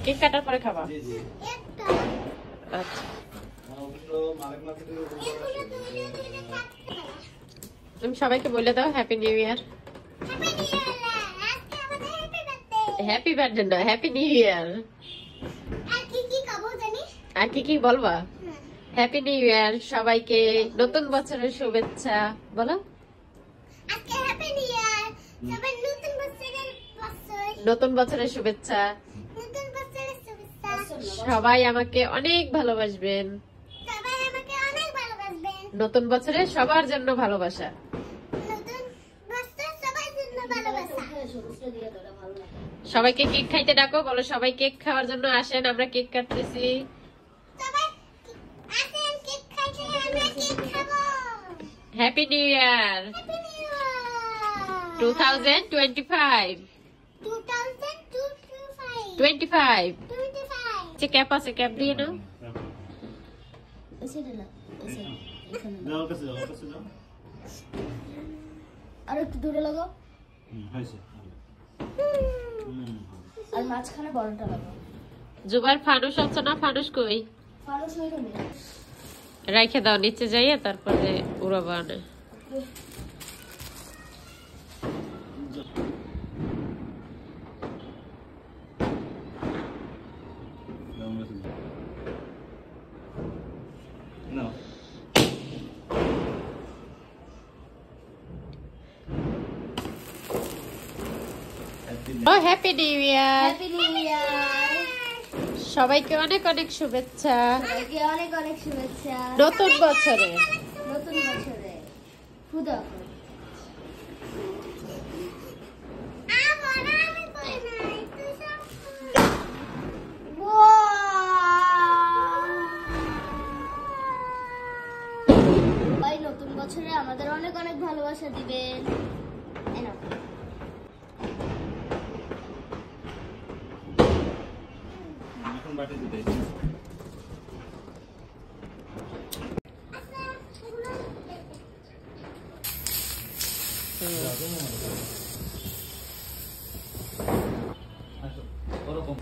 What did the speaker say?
Cake কাটার পরে খাবা? আচ্ছা তুমি সবাইকে বলে দাও happy new year. Happy birthday না, হ্যাপি নিউ ইয়ার। আর কি কি বলবা? হ্যাপি নিউ ইয়ার, সবাইকে নতুন বছরের শুভেচ্ছা বলো। নতুন বছরের শুভেচ্ছা। সবাই আমাকে অনেক ভালোবাসবেন। নতুন বছরে সবার জন্য ভালোবাসা। সবাইকে কেক খাইতে ডাকো, বলো সবাই কেক খাওয়ার জন্য আসেন, আমরা কেক কাটতেছি। হ্যাপি নিউ ইয়ার 2025। 25 যে ক্যাপ আছে, ক্যাপ দিয়ে নাও। আর একটু দূরে লাগাও। আর মাঝখানে বড়টা লাগাও। জুবাইর ফানুস হচ্ছে না, ফানুস কই? ফানুস ওইখানে রাইখে দাও নিচে যাইয়া, তারপরে উড়াবা না। ও happy new year. Happy new year. সবাইকে অনেক অনেক শুভেচ্ছা। সবাইকে অনেক অনেক শুভেচ্ছা নতুন বছরে। নতুন বছরে খুদা নতুন বছরে আমাদের অনেক অনেক ভালোবাসা দিবেন। এখন বাটি দিতে ওরকম